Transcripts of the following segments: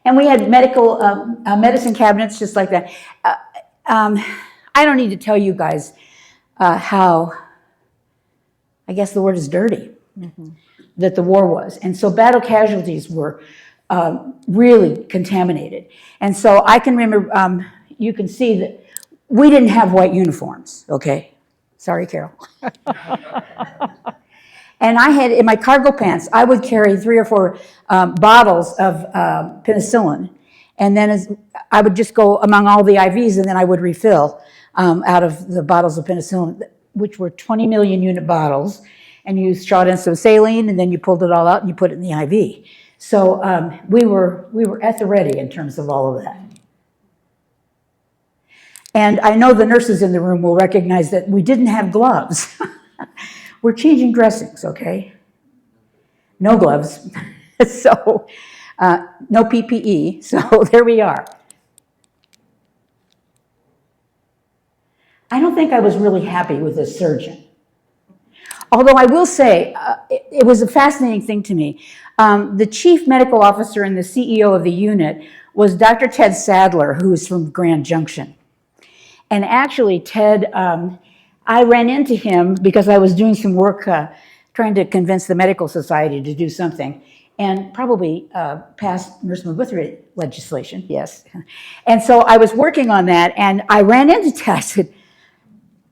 And we had medicine cabinets just like that. I don't need to tell you guys how, I guess the word is dirty, that the war was. And so battle casualties were really contaminated. And so I can remember, you can see that we didn't have white uniforms, okay? Sorry, Carol. And I had, in my cargo pants, I would carry 3 or 4 bottles of penicillin. And then I would just go among all the IVs, and then I would refill out of the bottles of penicillin, which were 20 million unit bottles. And you shot in some saline, and then you pulled it all out and you put it in the IV. So we were at the ready in terms of all of that. And I know the nurses in the room will recognize that we didn't have gloves. We're changing dressings, okay? No gloves. So, no PPE. So there we are. I don't think I was really happy with this surgeon. Although I will say, it was a fascinating thing to me. The chief medical officer and the CEO of the unit was Dr. Ted Sadler, who is from Grand Junction. And actually, Ted, I ran into him because I was doing some work trying to convince the medical society to do something, and probably pass nurse midwifery legislation, yes. And so I was working on that, and I ran into Ted. I said,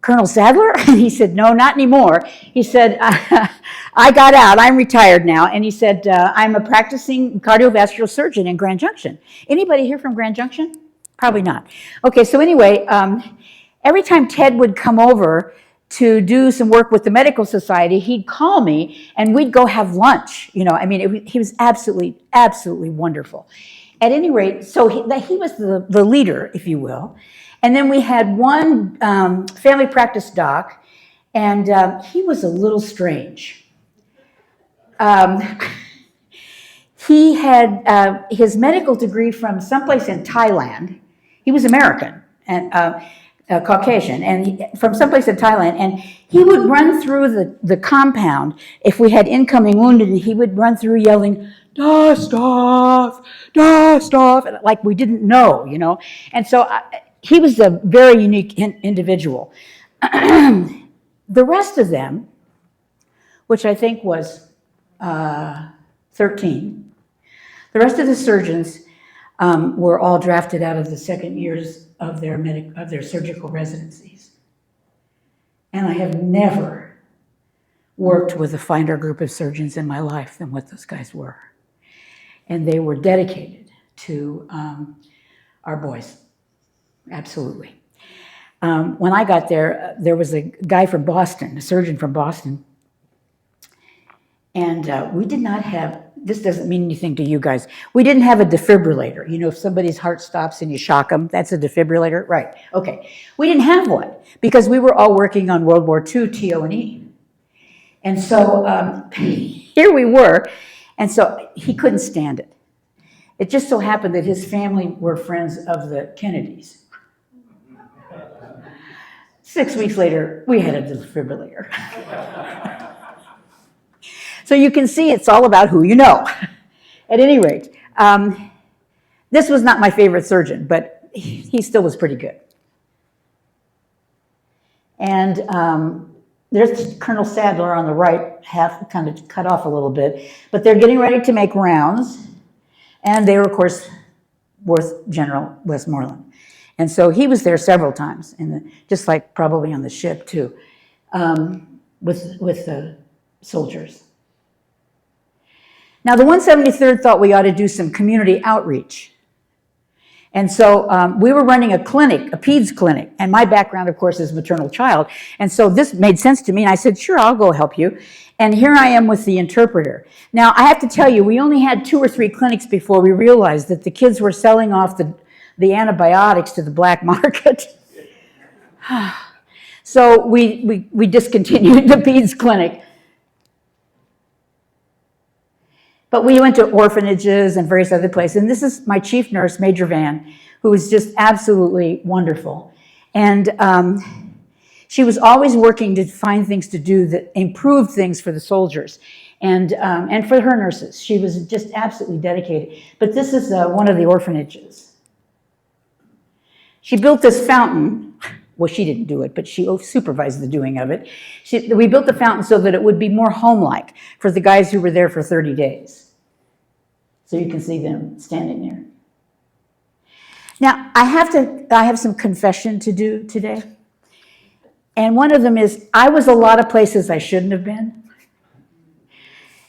Colonel Sadler? And he said, no, not anymore. He said, I got out, I'm retired now. And he said, I'm a practicing cardiovascular surgeon in Grand Junction. Anybody here from Grand Junction? Probably not. Okay, so anyway, every time Ted would come over to do some work with the medical society, he'd call me and we'd go have lunch. You know, I mean, he was absolutely, absolutely wonderful. At any rate, so he was the leader, if you will. And then we had one family practice doc, and he was a little strange. He had his medical degree from someplace in Thailand. He was American and Caucasian, and from someplace in Thailand. And he would run through the compound if we had incoming wounded, and he would run through yelling, "Dust off, dust off," like we didn't know, you know. And so he was a very unique individual. The rest of them, which I think was 13, the rest of the surgeons were all drafted out of the second years of their surgical residencies. And I have never worked with a finer group of surgeons in my life than what those guys were. And they were dedicated to our boys. Absolutely. When I got there, there was a guy from Boston, a surgeon from Boston, and we did not have, this doesn't mean anything to you guys, we didn't have a defibrillator. You know, if somebody's heart stops and you shock them, that's a defibrillator? Right, okay. We didn't have one because we were all working on World War II TO&E. And so here we were, and so he couldn't stand it. It just so happened that his family were friends of the Kennedys. 6 weeks later, we had a defibrillator. So you can see it's all about who you know. At any rate, this was not my favorite surgeon, but he still was pretty good. And there's Colonel Sadler on the right, half kind of cut off a little bit, but they're getting ready to make rounds. And they were, of course, with General Westmoreland. And so he was there several times, just like probably on the ship too, with the soldiers. Now the 173rd thought we ought to do some community outreach. And so we were running a clinic, a peds clinic, and my background, of course, is maternal child. And so this made sense to me, and I said, sure, I'll go help you. And here I am with the interpreter. Now, I have to tell you, we only had 2 or 3 clinics before we realized that the kids were selling off the antibiotics to the black market. So we discontinued the peds clinic. But we went to orphanages and various other places. And this is my chief nurse, Major Van, who was just absolutely wonderful. And she was always working to find things to do that improved things for the soldiers. and for her nurses. She was just absolutely dedicated. But this is one of the orphanages. She built this fountain. Well, she didn't do it, but she supervised the doing of it. We built the fountain so that it would be more home-like for the guys who were there for 30 days. So you can see them standing there. Now, I have some confession to do today. And one of them is, I was a lot of places I shouldn't have been.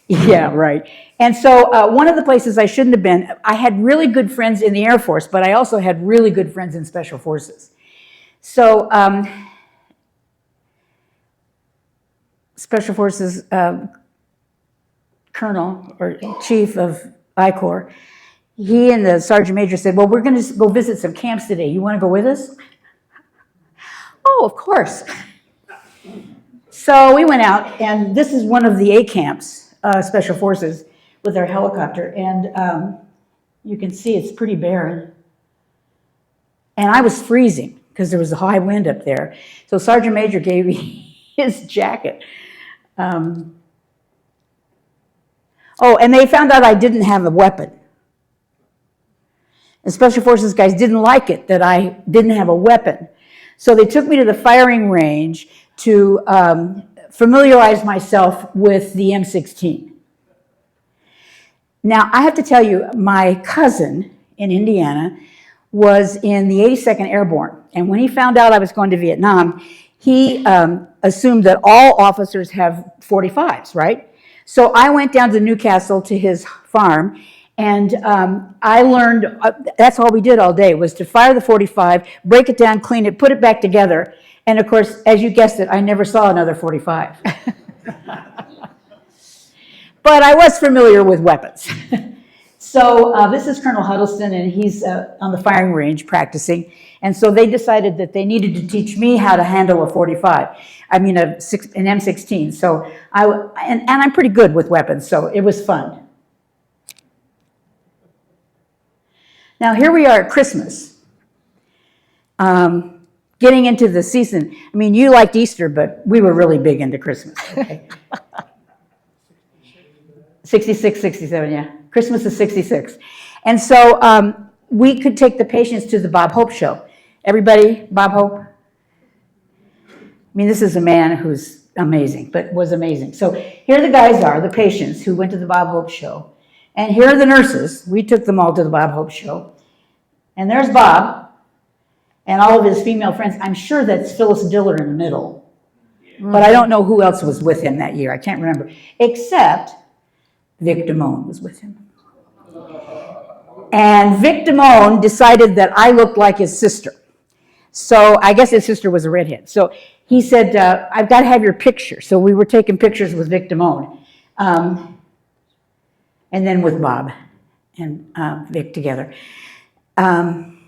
Yeah, right. And so one of the places I shouldn't have been, I had really good friends in the Air Force, but I also had really good friends in Special Forces. So Special Forces colonel or chief of I Corps, he and the sergeant major said, well, we're going to go visit some camps today. You want to go with us? Oh, of course. So we went out, and this is one of the A camps, Special Forces, with our helicopter. And you can see it's pretty barren. And I was freezing because there was a high wind up there. So Sergeant Major gave me his jacket. Oh, and they found out I didn't have a weapon. The Special Forces guys didn't like it that I didn't have a weapon. So they took me to the firing range to familiarize myself with the M16. Now, I have to tell you, my cousin in Indiana was in the 82nd Airborne. And when he found out I was going to Vietnam, he assumed that all officers have 45s, right? So I went down to Newcastle to his farm, and I learned, that's all we did all day, was to fire the 45, break it down, clean it, put it back together. And of course, as you guessed it, I never saw another 45. But I was familiar with weapons. So this is Colonel Huddleston, and he's on the firing range practicing. And so they decided that they needed to teach me how to handle a 45. I mean, an M16. So and I'm pretty good with weapons, so it was fun. Now here we are at Christmas, getting into the season. I mean, you liked Easter, but we were really big into Christmas. Okay? 66, 67, yeah. Christmas is 66. And so we could take the patients to the Bob Hope show. Everybody, Bob Hope? I mean, this is a man who's amazing, but was amazing. So here the guys are, the patients who went to the Bob Hope show. And here are the nurses. We took them all to the Bob Hope show. And there's Bob and all of his female friends. I'm sure that's Phyllis Diller in the middle. But I don't know who else was with him that year. I can't remember. Except Vic Damone was with him. And Vic Damone decided that I looked like his sister. So I guess his sister was a redhead. So he said, I've got to have your picture. So we were taking pictures with Vic Damone. And then with Bob and Vic together. When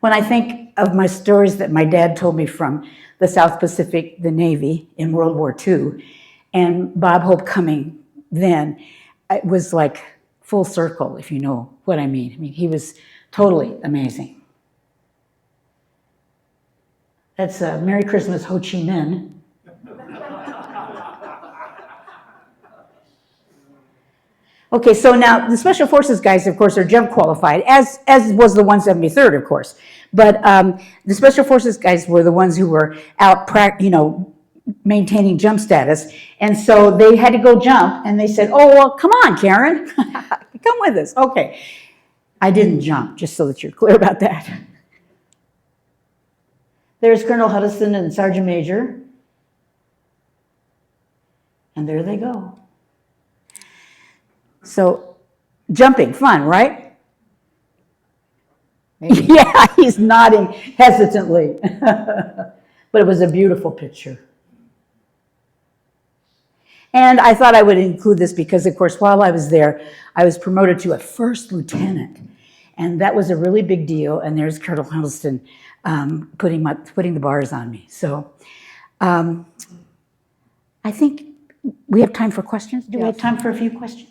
I think of my stories that my dad told me from the South Pacific, the Navy in World War II, and Bob Hope coming then, it was like full circle, if you know what I mean. I mean, he was totally amazing. That's Merry Christmas, Ho Chi Minh. Okay, so now the Special Forces guys, of course, are jump qualified, as was the 173rd, of course. But the Special Forces guys were the ones who were out, maintaining jump status. And so they had to go jump, and they said, oh, well, come on, Karren. Come with us. Okay. I didn't jump, just so that you're clear about that. There's Colonel Huddleston and Sergeant Major. And there they go. So, jumping, fun, right? Maybe. Yeah, he's nodding hesitantly. But it was a beautiful picture. And I thought I would include this because, of course, while I was there, I was promoted to a first lieutenant. And that was a really big deal. And there's Colonel Huddleston putting the bars on me. So I think we have time for questions. Do we have time for a few questions?